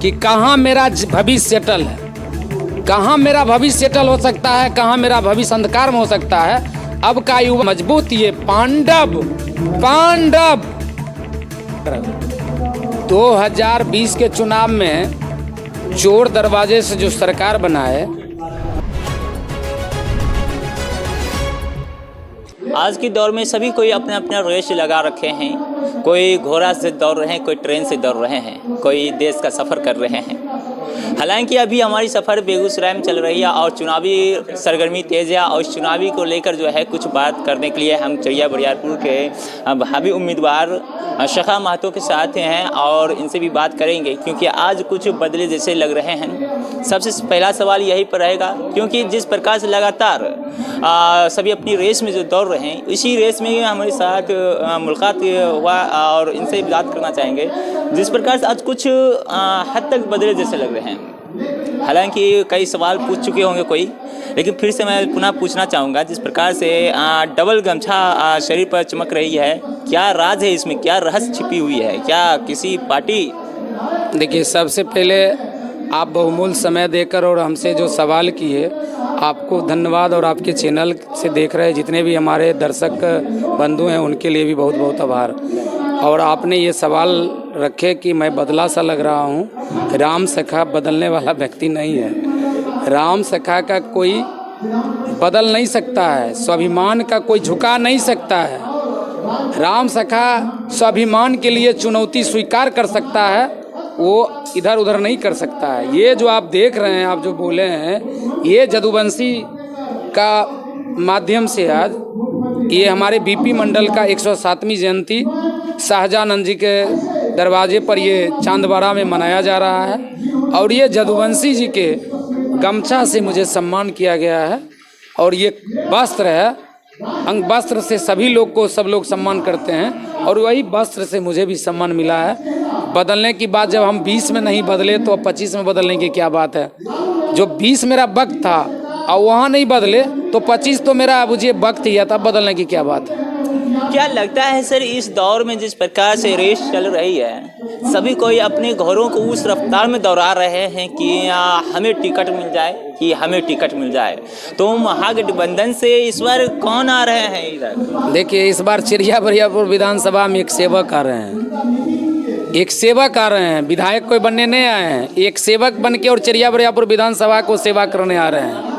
कि कहाँ मेरा भविष्य सेटल है, कहाँ मेरा भविष्य सेटल हो सकता है, कहाँ मेरा भविष्य अंधकार में हो सकता है। अब का युवा मजबूत, ये पांडव 2020 के चुनाव में चोर दरवाजे से जो सरकार बनाए। आज के दौर में सभी कोई अपने अपना रेस लगा रखे हैं। कोई घोड़ा से दौड़ रहे हैं, कोई ट्रेन से दौड़ रहे हैं, कोई देश का सफ़र कर रहे हैं। हालांकि अभी हमारी सफ़र बेगूसराय में चल रही है और चुनावी सरगर्मी तेज़ है और इस चुनावी को लेकर जो है कुछ बात करने के लिए हम चरिया बरियारपुर के भावी उम्मीदवार शखा महतो के साथ हैं और इनसे भी बात करेंगे, क्योंकि आज कुछ बदले जैसे लग रहे हैं। सबसे पहला सवाल यही पर रहेगा, क्योंकि जिस प्रकार से लगातार सभी अपनी रेस में जो दौड़ रहे हैं, इसी रेस में हमारे साथ मुलाकात हुआ और इनसे बात करना चाहेंगे। जिस प्रकार से आज कुछ हद तक बदले जैसे लग रहे हैं। हालांकि कई सवाल पूछ चुके होंगे कोई, लेकिन फिर से मैं पुनः पूछना चाहूँगा, जिस प्रकार से डबल गमछा शरीर पर चमक रही है, क्या राज है इसमें, क्या रहस्य छिपी हुई है, क्या किसी पार्टी? देखिए, सबसे पहले आप बहुमूल्य समय देकर और हमसे जो सवाल किए, आपको धन्यवाद। और आपके चैनल से देख रहे जितने भी हमारे दर्शक बंधु हैं, उनके लिए भी बहुत बहुत आभार। और आपने ये सवाल रखे कि मैं बदला सा लग रहा हूँ। राम सखा बदलने वाला व्यक्ति नहीं है। राम सखा का कोई बदल नहीं सकता है, स्वाभिमान का कोई झुका नहीं सकता है। राम सखा स्वाभिमान के लिए चुनौती स्वीकार कर सकता है, वो इधर उधर नहीं कर सकता है। ये जो आप देख रहे हैं, आप जो बोले हैं, ये जदुवंशी का माध्यम से आज ये हमारे बीपी मंडल का 107वीं जयंती शाहजहां जी के दरवाजे पर ये चांदबाड़ा में मनाया जा रहा है। और ये जदुवंशी जी के गमछा से मुझे सम्मान किया गया है। और ये वस्त्र है, अंग वस्त्र से सभी लोग को सब लोग सम्मान करते हैं, और वही वस्त्र से मुझे भी सम्मान मिला है। बदलने की बात, जब हम 20 में नहीं बदले तो अब 25 में बदलने की क्या बात है। जो 20 मेरा वक्त था और वहाँ नहीं बदले तो 25 तो मेरा मुझे वक्त ही है, तब बदलने की क्या बात है। क्या लगता है सर, इस दौर में जिस प्रकार से रेस चल रही है, सभी कोई अपने घरों को उस रफ्तार में दौड़ा रहे हैं कि हमें टिकट मिल जाए, कि हमें टिकट मिल जाए, तो महागठबंधन से इस बार कौन आ रहे हैं इधर? देखिए, इस बार चरिया बरियापुर विधानसभा में एक सेवक आ रहे हैं, एक सेवक आ रहे हैं। विधायक कोई बनने नहीं आए हैं, एक सेवक बन के और चरिया बरियापुर विधानसभा को सेवा करने आ रहे हैं।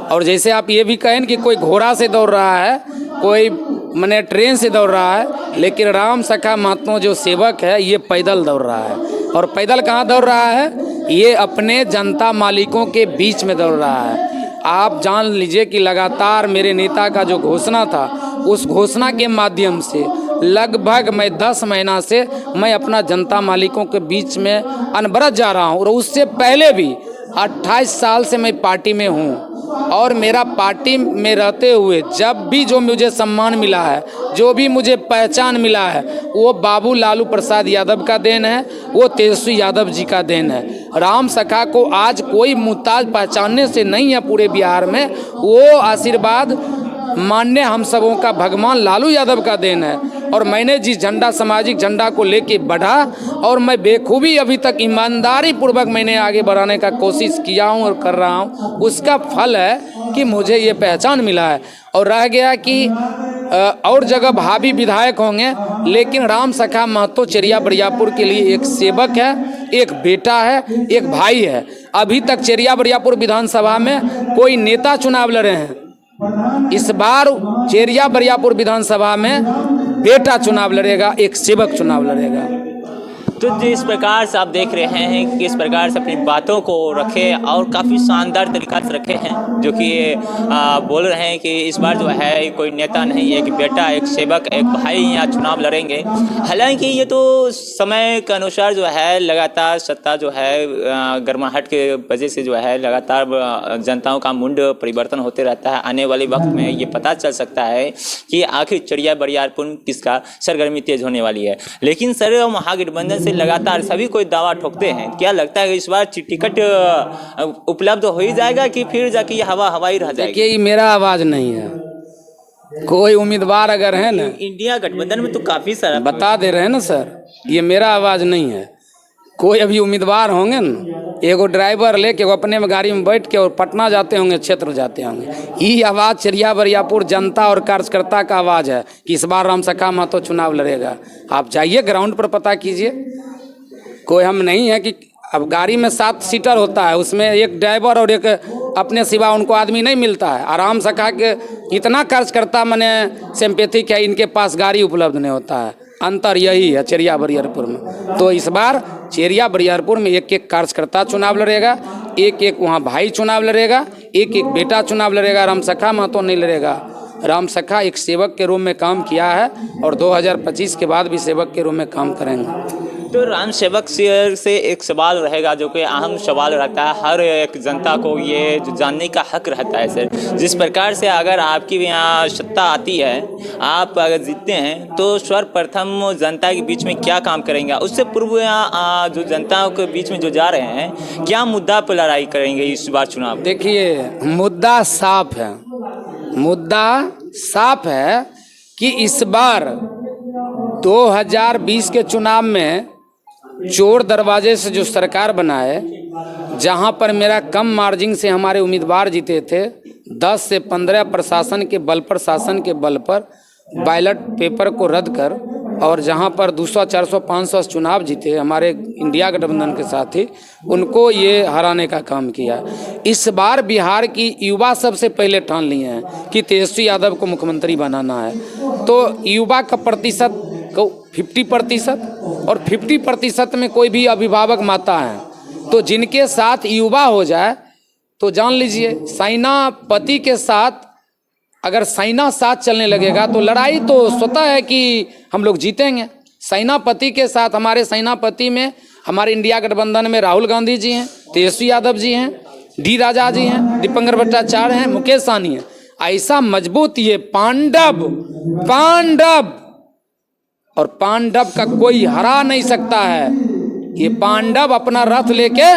और जैसे आप ये भी कहें कि कोई घोड़ा से दौड़ रहा है, कोई मैंने ट्रेन से दौड़ रहा है, लेकिन राम सखा महतो जो सेवक है, ये पैदल दौड़ रहा है। और पैदल कहाँ दौड़ रहा है? ये अपने जनता मालिकों के बीच में दौड़ रहा है। आप जान लीजिए कि लगातार मेरे नेता का जो घोषणा था, उस घोषणा के माध्यम से लगभग मैं 10 महीना से मैं अपना जनता मालिकों के बीच में अनवरत जा रहा हूँ। और उससे पहले भी 28 साल से मैं पार्टी में हूँ, और मेरा पार्टी में रहते हुए जब भी जो मुझे सम्मान मिला है, जो भी मुझे पहचान मिला है, वो बाबू लालू प्रसाद यादव का देन है, वो तेजस्वी यादव जी का देन है। राम सखा को आज कोई मुहताज पहचानने से नहीं है पूरे बिहार में। वो आशीर्वाद मान्य हम सबों का भगवान लालू यादव का देन है। और मैंने जिस झंडा, सामाजिक झंडा को लेके बढ़ा, और मैं बेखूबी अभी तक ईमानदारी पूर्वक मैंने आगे बढ़ाने का कोशिश किया हूँ और कर रहा हूँ, उसका फल है कि मुझे ये पहचान मिला है। और रह गया कि और जगह भावी विधायक होंगे, लेकिन राम सखा महतो चरिया बरियापुर के लिए एक सेवक है, एक बेटा है, एक भाई है। अभी तक चरिया बरियापुर विधानसभा में कोई नेता चुनाव लड़े हैं, इस बार चरिया बरियापुर विधानसभा में बेटा चुनाव लड़ेगा, एक सेवक चुनाव लड़ेगा। तो जिस प्रकार से आप देख रहे हैं कि किस प्रकार से अपनी बातों को रखे और काफ़ी शानदार तरीक़ा से रखे हैं, जो कि बोल रहे हैं कि इस बार जो है कोई नेता नहीं, एक बेटा, एक सेवक, एक भाई यहाँ चुनाव लड़ेंगे। हालांकि ये तो समय के अनुसार जो है लगातार सत्ता जो है गर्माहट के वजह से जो है लगातार जनताओं का मुंड परिवर्तन होते रहता है। आने वाले वक्त में ये पता चल सकता है कि आखिर चरिया बरियारपुर किसका सरगर्मी तेज होने वाली है। लेकिन सर, महागठबंधन से लगातार सभी कोई दावा ठोकते हैं, क्या लगता है इस बार टिकट उपलब्ध हो ही जाएगा कि फिर जाके ये हवाई रह जाएगी? देखिए, मेरा आवाज नहीं है, कोई उम्मीदवार अगर है ना, इंडिया गठबंधन में तो काफी सारा बता दे रहे हैं ना सर, ये मेरा आवाज नहीं है। कोई अभी उम्मीदवार होंगे न, एगो ड्राइवर लेके वो अपने में गाड़ी में बैठ के और पटना जाते होंगे, क्षेत्र जाते होंगे। ये आवाज़ चरिया बरियापुर जनता और कार्यकर्ता का आवाज़ है कि इस बार रामसखा महतो चुनाव लड़ेगा। आप जाइए ग्राउंड पर पता कीजिए। कोई हम नहीं है कि अब गाड़ी में 7 सीटर होता है, उसमें एक ड्राइवर और एक अपने सिवा उनको आदमी नहीं मिलता है। आराम से कहा कि इतना कार्यकर्ता मैंने सिंपैथिक है, इनके पास गाड़ी उपलब्ध नहीं होता है। अंतर यही है चेरिया बरियारपुर में। तो इस बार चेरिया बरियारपुर में एक एक कार्यकर्ता चुनाव लड़ेगा, एक एक वहाँ भाई चुनाव लड़ेगा, एक एक बेटा चुनाव लड़ेगा। रामसखा महतो नहीं लड़ेगा। रामसखा एक सेवक के रूप में काम किया है और 2025 के बाद भी सेवक के रूप में काम करेंगे। तो राम सेवक से एक सवाल रहेगा जो कि अहम सवाल रहता है, हर एक जनता को ये जो जानने का हक रहता है सर, जिस प्रकार से अगर आपकी यहाँ सत्ता आती है, आप अगर जीतते हैं तो सर्वप्रथम जनता के बीच में क्या काम करेंगे? उससे पूर्व यहाँ जो जनता के बीच में जो जा रहे हैं, क्या मुद्दा पर लड़ाई करेंगे इस बार चुनाव? देखिए मुद्दा साफ है, मुद्दा साफ है कि इस बार 2020 के चुनाव में चोर दरवाजे से जो सरकार बनाए, जहां पर मेरा कम मार्जिन से हमारे उम्मीदवार जीते थे, 10 से 15 प्रशासन के बल पर, शासन के बल पर बैलेट पेपर को रद्द कर, और जहां पर 200, 400, 500 चुनाव जीते हमारे इंडिया गठबंधन के साथी, उनको ये हराने का काम किया। इस बार बिहार की युवा सबसे पहले ठान लिए हैं कि तेजस्वी यादव को मुख्यमंत्री बनाना है। तो युवा का प्रतिशत को 50% और 50% में कोई भी अभिभावक माता है, तो जिनके साथ युवा हो जाए तो जान लीजिए सेनापति के साथ अगर सेना साथ चलने लगेगा तो लड़ाई तो स्वतः है कि हम लोग जीतेंगे। सेनापति के साथ, हमारे सेनापति में हमारे इंडिया गठबंधन में राहुल गांधी जी हैं, तेजस्वी यादव जी हैं, डी राजा जी हैं, दीपेंद्र भट्टाचार्य हैं, मुकेश सहनी हैं। ऐसा मजबूत ये पांडव और पांडव का कोई हरा नहीं सकता है। ये पांडव अपना रथ लेके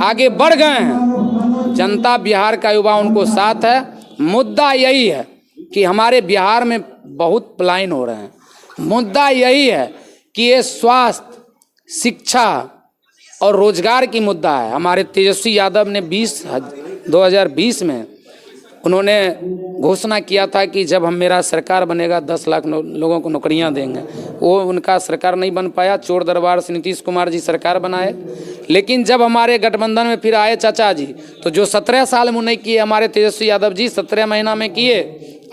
आगे बढ़ गए हैं। जनता बिहार का युवा उनको साथ है। मुद्दा यही है कि हमारे बिहार में बहुत पलायन हो रहे हैं। मुद्दा यही है कि ये स्वास्थ्य, शिक्षा और रोजगार की मुद्दा है। हमारे तेजस्वी यादव ने 2020 में उन्होंने घोषणा किया था कि जब हम मेरा सरकार बनेगा 10 लाख लोगों को नौकरियां देंगे। वो उनका सरकार नहीं बन पाया। चोर दरबार से नीतीश कुमार जी सरकार बनाए। लेकिन जब हमारे गठबंधन में फिर आए चाचा जी, तो जो 17 साल में नहीं किए हमारे तेजस्वी यादव जी 17 महीना में किए।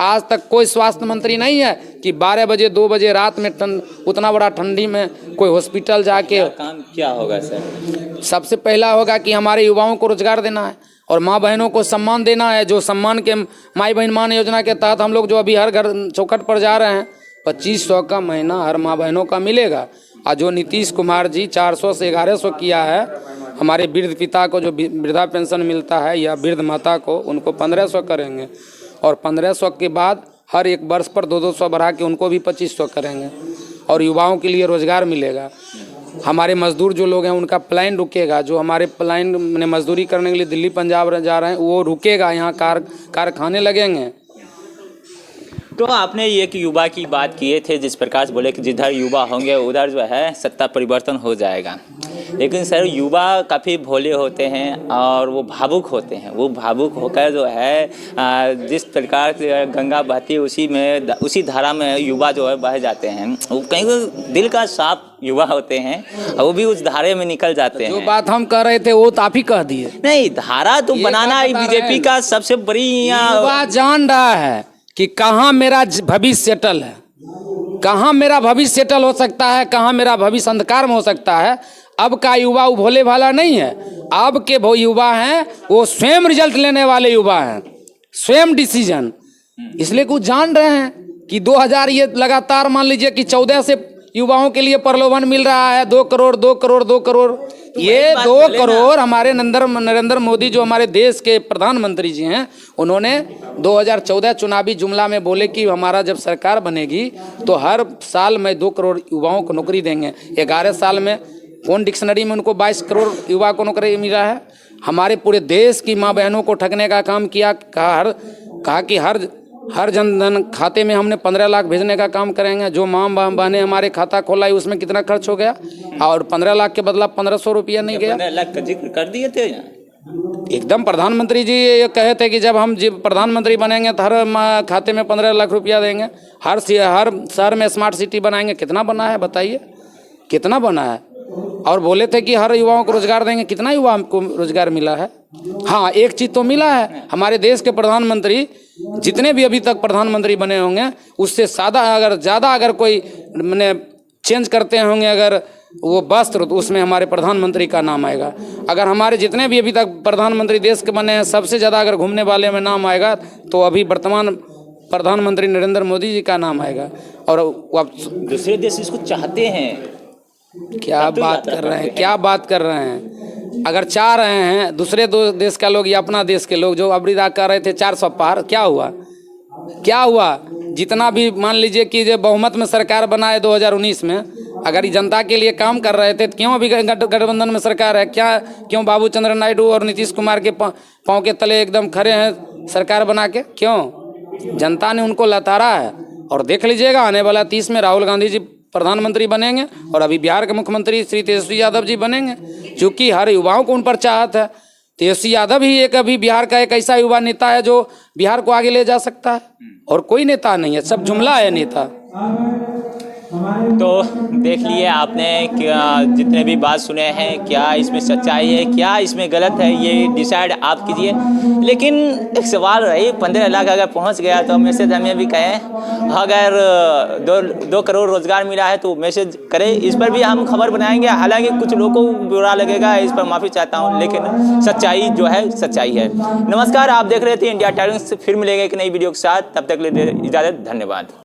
आज तक कोई स्वास्थ्य मंत्री नहीं है कि 12 बजे 2 बजे रात में उतना बड़ा ठंडी में कोई हॉस्पिटल जाके। काम क्या होगा सर? सबसे पहला होगा कि हमारे युवाओं को रोजगार देना है और माँ बहनों को सम्मान देना है। जो सम्मान के माई बहन मान योजना के तहत हम लोग जो अभी हर घर चौखट पर जा रहे हैं, 2500 का महीना हर माँ बहनों का मिलेगा। और जो नीतीश कुमार जी 400 से 1100 किया है, हमारे वृद्ध पिता को जो वृद्धा पेंशन मिलता है या वृद्ध माता को, उनको 1500 करेंगे। और 1500 के बाद हर एक वर्ष पर 200 बढ़ा के उनको भी 2500 करेंगे। और युवाओं के लिए रोजगार मिलेगा। हमारे मजदूर जो लोग हैं उनका प्लान रुकेगा। जो हमारे प्लान में मजदूरी करने के लिए दिल्ली पंजाब जा रहे हैं वो रुकेगा। यहाँ कारखाने लगेंगे। तो आपने एक युवा की बात किए थे, जिस प्रकार से बोले कि जिधर युवा होंगे उधर जो है सत्ता परिवर्तन हो जाएगा। लेकिन सर युवा काफ़ी भोले होते हैं और वो भावुक होते हैं। वो भावुक होकर जो है जिस प्रकार से गंगा बहती है उसी धारा में युवा जो है बह जाते हैं। वो कहीं दिल का साफ युवा होते हैं और वो भी उस धारे में निकल जाते हैं। जो बात हम कह रहे थे वो तो आप ही कह दिए। नहीं, धारा तो बनाना बीजेपी का सबसे बड़ी युवा जान रहा है कि कहाँ मेरा भविष्य सेटल है, कहाँ मेरा भविष्य सेटल हो सकता है, कहाँ मेरा भविष्य अंधकार में हो सकता है। अब का युवा वो भोले भाला नहीं है। अब के वो युवा हैं वो स्वयं रिजल्ट लेने वाले युवा हैं, स्वयं डिसीजन। इसलिए कुछ जान रहे हैं कि 2000 ये लगातार मान लीजिए कि 14 से युवाओं के लिए प्रलोभन मिल रहा है 2 करोड़ 2 करोड़ 2 करोड़। ये 2 करोड़ हमारे नरेंद्र मोदी जो हमारे देश के प्रधानमंत्री जी हैं, उन्होंने 2014 चुनावी जुमला में बोले कि हमारा जब सरकार बनेगी तो हर साल में 2 करोड़ युवाओं को नौकरी देंगे। 11 साल में कौन डिक्शनरी में उनको 22 करोड़ युवा को नौकरी मिला है। हमारे पूरे देश की माँ बहनों को ठगने का काम किया। कहा कि हर हर जनधन खाते में हमने 15 लाख भेजने का काम करेंगे। जो माँ बहने हमारे खाता खोला है उसमें कितना खर्च हो गया, और 15 लाख के बदला 1500 रुपया नहीं गया। 15 लाख का जिक्र कर दिए थे। एकदम प्रधानमंत्री जी ये कहे थे कि जब हम प्रधानमंत्री बनेंगे तो हर खाते में 15 लाख रुपया देंगे, हर शहर में स्मार्ट सिटी बनाएंगे। कितना बना है बताइए, कितना बना है? और बोले थे कि हर युवाओं को रोजगार देंगे। कितना युवा को रोजगार मिला है? हाँ, एक चीज़ तो मिला है, हमारे देश के प्रधानमंत्री जितने भी अभी तक प्रधानमंत्री बने होंगे उससे ज़्यादा अगर कोई मैंने चेंज करते होंगे अगर वो वस्त्र, तो उसमें हमारे प्रधानमंत्री का नाम आएगा। अगर हमारे जितने भी अभी तक प्रधानमंत्री देश के बने हैं सबसे ज़्यादा अगर घूमने वाले में नाम आएगा तो अभी वर्तमान प्रधानमंत्री नरेंद्र मोदी जी का नाम आएगा। और अब दूसरे देश इसको चाहते हैं। क्या बात कर रहे हैं, क्या बात कर रहे हैं? अगर चाह रहे हैं दूसरे देश का लोग या अपना देश के लोग, जो अबरीदा कर रहे थे 400 पार, क्या हुआ? क्या हुआ? जितना भी मान लीजिए कि जो बहुमत में सरकार बनाए 2019 में, अगर ये जनता के लिए काम कर रहे थे तो क्यों अभी गठबंधन में सरकार है? क्यों बाबू चंद्र नायडू और नीतीश कुमार के पाँव के तले एकदम खड़े हैं सरकार बना के? क्यों? जनता ने उनको लताड़ा है। और देख लीजिएगा आने वाला 30 में राहुल गांधी जी प्रधानमंत्री बनेंगे और अभी बिहार के मुख्यमंत्री श्री तेजस्वी यादव जी बनेंगे, क्योंकि हर युवाओं को उन पर चाहत है। तेजस्वी यादव ही एक अभी बिहार का एक ऐसा युवा नेता है जो बिहार को आगे ले जा सकता है, और कोई नेता नहीं है, सब जुमला है नेता। तो देख लिए आपने क्या जितने भी बात सुने हैं, क्या इसमें सच्चाई है, क्या इसमें गलत है, ये डिसाइड आप कीजिए। लेकिन एक सवाल रही, 15 लाख अगर पहुंच गया तो मैसेज हमें भी कहें, अगर 2 करोड़ रोजगार मिला है तो मैसेज करें। इस पर भी हम खबर बनाएंगे। हालांकि कुछ लोगों को बुरा लगेगा, इस पर माफ़ी चाहता हूँ, लेकिन सच्चाई जो है सच्चाई है। नमस्कार, आप देख रहे थे इंडिया टाइम्स। फिर मिलेंगे एक नई वीडियो के साथ, तब तक के लिए इजाज़त, धन्यवाद।